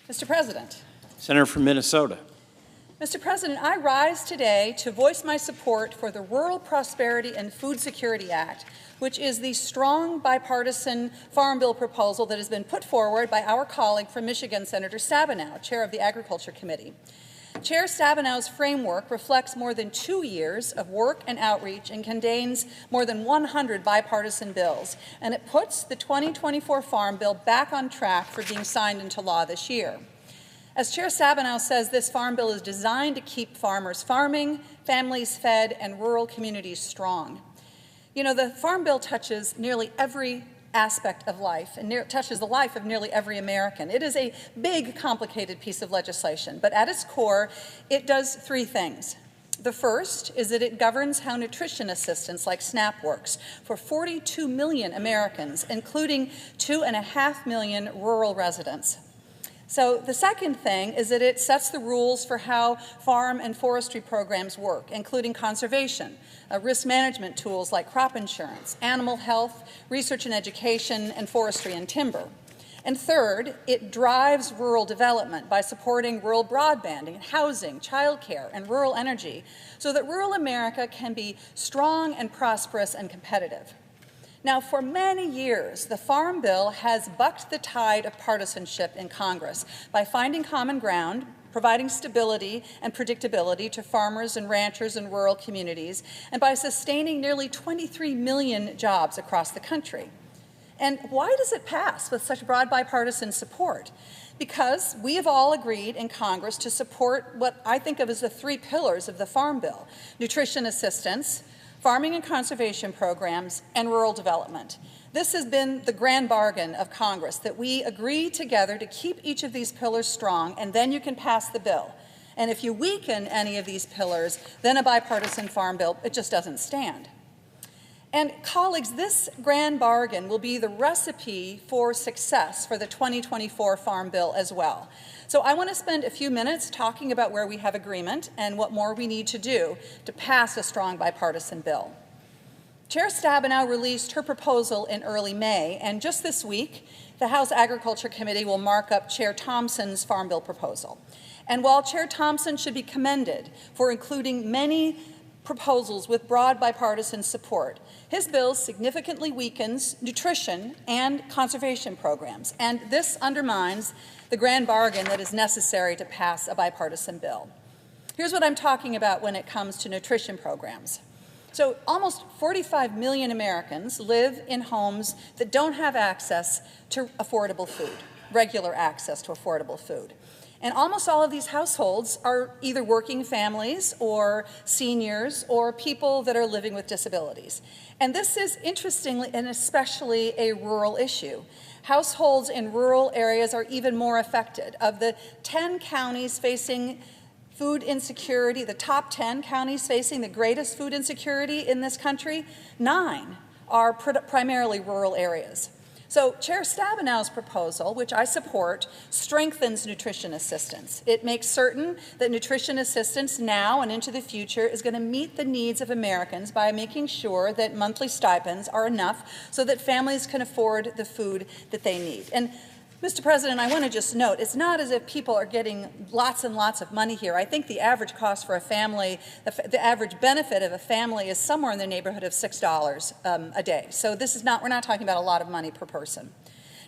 Mr. President. Senator from Minnesota. Mr. President, I rise today to voice my support for the Rural Prosperity and Food Security Act, which is the strong bipartisan farm bill proposal that has been put forward by our colleague from Michigan, Senator Stabenow, chair of the Agriculture Committee. Chair Stabenow's framework reflects more than 2 years of work and outreach and contains more than 100 bipartisan bills, and it puts the 2024 Farm Bill back on track for being signed into law this year. As Chair Stabenow says, this Farm Bill is designed to keep farmers farming, families fed, and rural communities strong. You know, the Farm Bill touches nearly every aspect of life and touches the life of nearly every American. It is a big, complicated piece of legislation, but at its core, it does 3 things. The first is that it governs how nutrition assistance like SNAP works for 42 million Americans, including 2.5 million rural residents. So the second thing is that it sets the rules for how farm and forestry programs work, including conservation, risk management tools like crop insurance, animal health, research and education, and forestry and timber. And third, it drives rural development by supporting rural broadband, housing, childcare, and rural energy so that rural America can be strong and prosperous and competitive. Now, for many years, the Farm Bill has bucked the tide of partisanship in Congress by finding common ground, providing stability and predictability to farmers and ranchers in rural communities, and by sustaining nearly 23 million jobs across the country. And why does it pass with such broad bipartisan support? Because we have all agreed in Congress to support what I think of as the 3 pillars of the Farm Bill: nutrition assistance, farming and conservation programs, and rural development. This has been the grand bargain of Congress, that we agree together to keep each of these pillars strong, and then you can pass the bill. And if you weaken any of these pillars, then a bipartisan farm bill, it just doesn't stand. And colleagues, this grand bargain will be the recipe for success for the 2024 Farm Bill as well. So I want to spend a few minutes talking about where we have agreement and what more we need to do to pass a strong bipartisan bill. Chair Stabenow released her proposal in early May, and just this week, the House Agriculture Committee will mark up Chair Thompson's Farm Bill proposal. And while Chair Thompson should be commended for including many proposals with broad bipartisan support, his bill significantly weakens nutrition and conservation programs, and this undermines the grand bargain that is necessary to pass a bipartisan bill. Here's what I'm talking about when it comes to nutrition programs. So almost 45 million Americans live in homes that don't have access to affordable food, regular access to affordable food. And almost all of these households are either working families or seniors or people that are living with disabilities. And this is, interestingly and especially, a rural issue. Households in rural areas are even more affected. Of the 10 counties facing food insecurity, the top 10 counties facing the greatest food insecurity in this country, 9 are primarily rural areas. So Chair Stabenow's proposal, which I support, strengthens nutrition assistance. It makes certain that nutrition assistance now and into the future is going to meet the needs of Americans by making sure that monthly stipends are enough so that families can afford the food that they need. And Mr. President, I want to just note, it's not as if people are getting lots and lots of money here. I think the average cost for a family, the average benefit of a family is somewhere in the neighborhood of $6 a day. So this is not, we're not talking about a lot of money per person.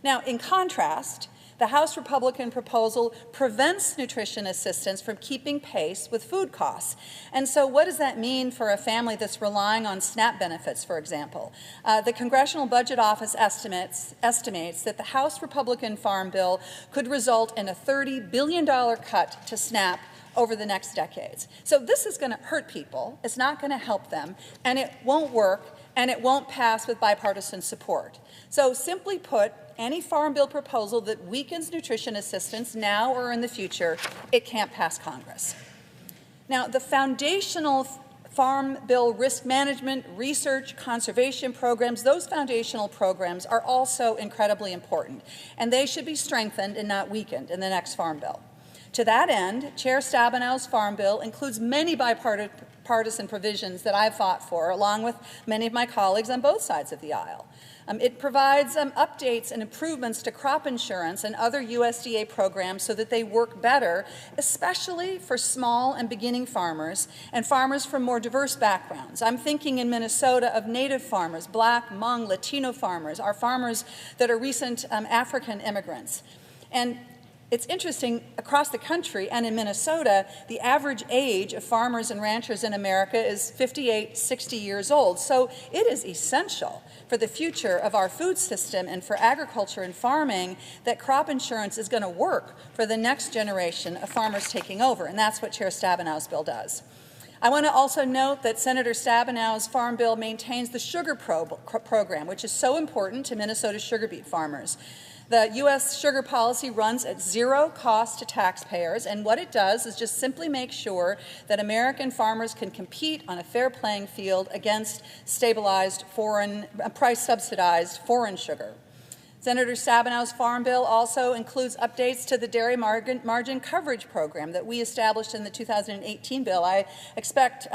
Now, in contrast, the House Republican proposal prevents nutrition assistance from keeping pace with food costs. And so what does that mean for a family that's relying on SNAP benefits, for example? The Congressional Budget Office estimates that the House Republican Farm Bill could result in a $30 billion cut to SNAP over the next decades. So this is going to hurt people, it's not going to help them, and it won't work, and it won't pass with bipartisan support. So simply put, any Farm Bill proposal that weakens nutrition assistance now or in the future, it can't pass Congress. Now, the foundational Farm Bill risk management, research, conservation programs, those foundational programs are also incredibly important, and they should be strengthened and not weakened in the next Farm Bill. To that end, Chair Stabenow's Farm Bill includes many bipartisan provisions that I've fought for, along with many of my colleagues on both sides of the aisle. It provides updates and improvements to crop insurance and other USDA programs so that they work better, especially for small and beginning farmers and farmers from more diverse backgrounds. I'm thinking in Minnesota of Native farmers, Black, Hmong, Latino farmers, our farmers that are recent African immigrants. And it's interesting, across the country and in Minnesota, the average age of farmers and ranchers in America is 58, 60 years old. So it is essential for the future of our food system and for agriculture and farming that crop insurance is going to work for the next generation of farmers taking over, and that's what Chair Stabenow's bill does. I want to also note that Senator Stabenow's farm bill maintains the sugar program, which is so important to Minnesota's sugar beet farmers. The U.S. sugar policy runs at zero cost to taxpayers, and what it does is just simply make sure that American farmers can compete on a fair playing field against stabilized price-subsidized foreign sugar. Senator Stabenow's farm bill also includes updates to the dairy margin coverage program that we established in the 2018 bill. I expect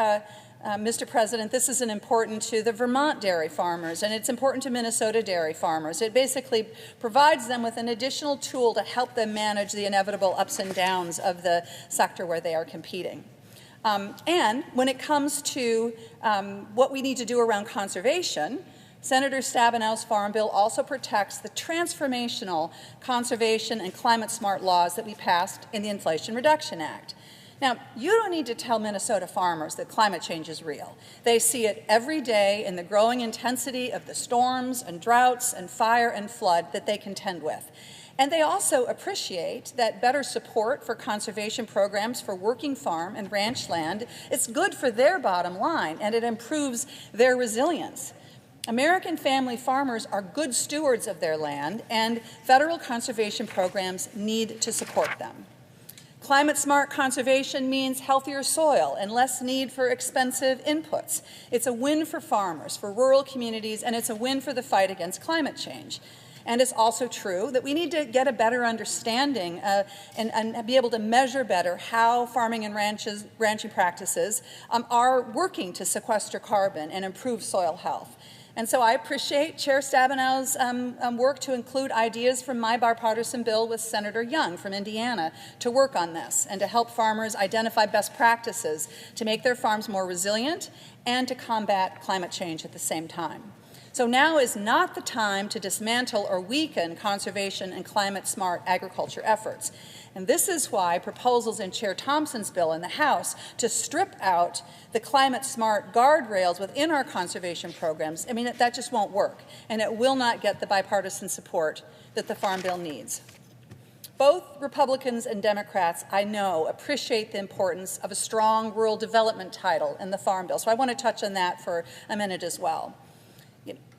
Mr. President, this is important to the Vermont dairy farmers, and it's important to Minnesota dairy farmers. It basically provides them with an additional tool to help them manage the inevitable ups and downs of the sector where they are competing. And when it comes to what we need to do around conservation, Senator Stabenow's farm bill also protects the transformational conservation and climate-smart laws that we passed in the Inflation Reduction Act. Now, you don't need to tell Minnesota farmers that climate change is real. They see it every day in the growing intensity of the storms and droughts and fire and flood that they contend with. And they also appreciate that better support for conservation programs for working farm and ranch land is good for their bottom line, and it improves their resilience. American family farmers are good stewards of their land, and federal conservation programs need to support them. Climate-smart conservation means healthier soil and less need for expensive inputs. It's a win for farmers, for rural communities, and it's a win for the fight against climate change. And it's also true that we need to get a better understanding and be able to measure better how farming and ranching practices are working to sequester carbon and improve soil health. And so I appreciate Chair Stabenow's work to include ideas from my bipartisan bill with Senator Young from Indiana to work on this and to help farmers identify best practices to make their farms more resilient and to combat climate change at the same time. So now is not the time to dismantle or weaken conservation and climate-smart agriculture efforts. And this is why proposals in Chair Thompson's bill in the House to strip out the climate-smart guardrails within our conservation programs, I mean, that just won't work, and it will not get the bipartisan support that the Farm Bill needs. Both Republicans and Democrats, I know, appreciate the importance of a strong rural development title in the Farm Bill, so I want to touch on that for a minute as well.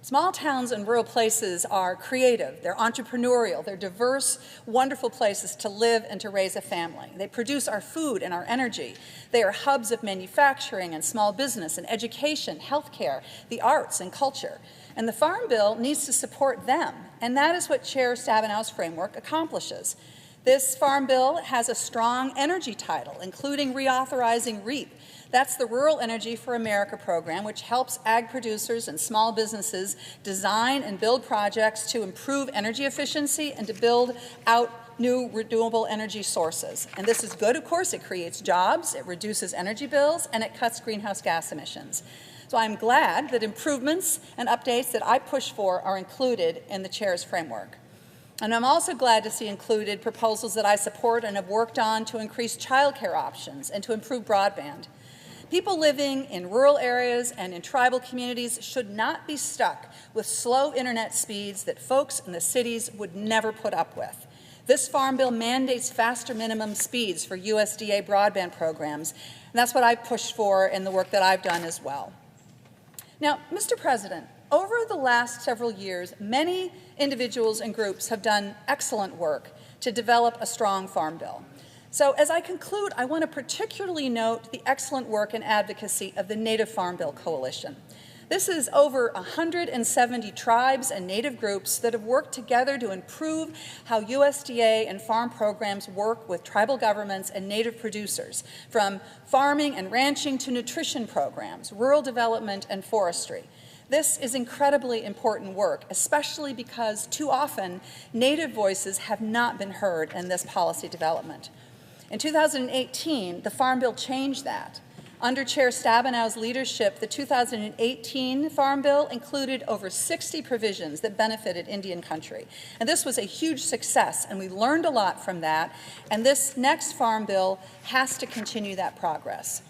Small towns and rural places are creative, they're entrepreneurial, they're diverse, wonderful places to live and to raise a family. They produce our food and our energy. They are hubs of manufacturing and small business and education, healthcare, the arts and culture. And the Farm Bill needs to support them, and that is what Chair Stabenow's framework accomplishes. This Farm Bill has a strong energy title, including reauthorizing REAP. That's the Rural Energy for America program, which helps ag producers and small businesses design and build projects to improve energy efficiency and to build out new renewable energy sources. And this is good, of course. It creates jobs, it reduces energy bills, and it cuts greenhouse gas emissions. So I'm glad that improvements and updates that I push for are included in the Chair's framework. And I'm also glad to see included proposals that I support and have worked on to increase childcare options and to improve broadband. People living in rural areas and in tribal communities should not be stuck with slow internet speeds that folks in the cities would never put up with. This Farm Bill mandates faster minimum speeds for USDA broadband programs, and that's what I've pushed for in the work that I've done as well. Now, Mr. President, over the last several years, many individuals and groups have done excellent work to develop a strong Farm Bill. So as I conclude, I want to particularly note the excellent work and advocacy of the Native Farm Bill Coalition. This is over 170 tribes and Native groups that have worked together to improve how USDA and farm programs work with tribal governments and Native producers, from farming and ranching to nutrition programs, rural development and forestry. This is incredibly important work, especially because too often Native voices have not been heard in this policy development. In 2018, the Farm Bill changed that. Under Chair Stabenow's leadership, the 2018 Farm Bill included over 60 provisions that benefited Indian country. And this was a huge success, and we learned a lot from that. And this next Farm Bill has to continue that progress.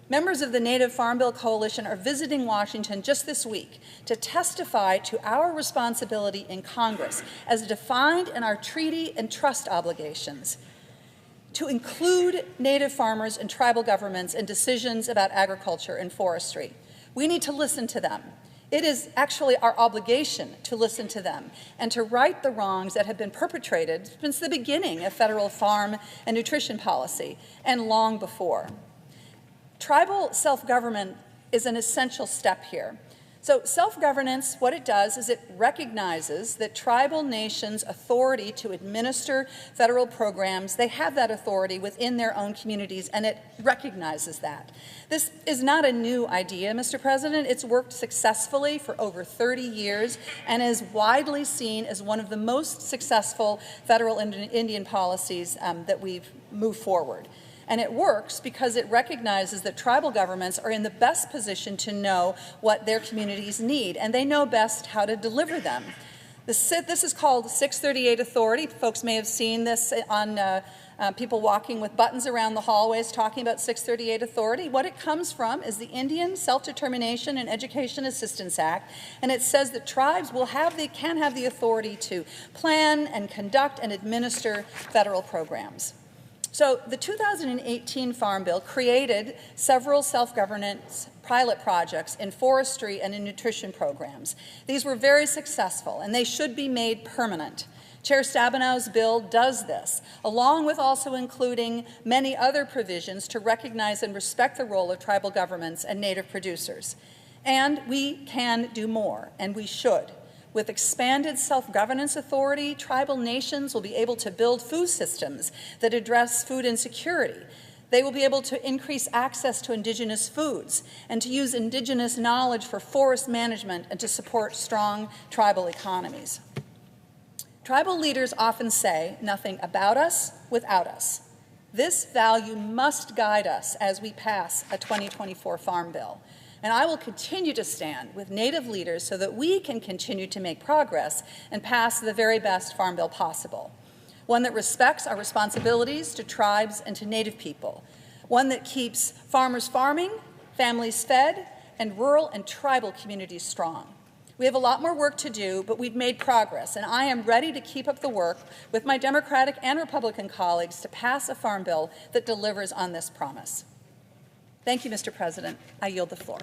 Members of the Native Farm Bill Coalition are visiting Washington just this week to testify to our responsibility in Congress as defined in our treaty and trust obligations to include Native farmers and tribal governments in decisions about agriculture and forestry. We need to listen to them. It is actually our obligation to listen to them and to right the wrongs that have been perpetrated since the beginning of federal farm and nutrition policy and long before. Tribal self-government is an essential step here. So self-governance, what it does is it recognizes that tribal nations' authority to administer federal programs, they have that authority within their own communities, and it recognizes that. This is not a new idea, Mr. President. It's worked successfully for over 30 years and is widely seen as one of the most successful federal Indian policies that we've moved forward. And it works because it recognizes that tribal governments are in the best position to know what their communities need, and they know best how to deliver them. This is called 638 authority. Folks may have seen this on people walking with buttons around the hallways talking about 638 authority. What it comes from is the Indian Self-Determination and Education Assistance Act, and it says that tribes can have the authority to plan and conduct and administer federal programs. So the 2018 Farm Bill created several self-governance pilot projects in forestry and in nutrition programs. These were very successful, and they should be made permanent. Chair Stabenow's bill does this, along with also including many other provisions to recognize and respect the role of tribal governments and Native producers. And we can do more, and we should. With expanded self-governance authority, tribal nations will be able to build food systems that address food insecurity. They will be able to increase access to indigenous foods and to use indigenous knowledge for forest management and to support strong tribal economies. Tribal leaders often say, "Nothing about us without us." This value must guide us as we pass a 2024 Farm Bill. And I will continue to stand with Native leaders so that we can continue to make progress and pass the very best Farm Bill possible. One that respects our responsibilities to tribes and to Native people. One that keeps farmers farming, families fed, and rural and tribal communities strong. We have a lot more work to do, but we've made progress, and I am ready to keep up the work with my Democratic and Republican colleagues to pass a Farm Bill that delivers on this promise. Thank you, Mr. President. I yield the floor.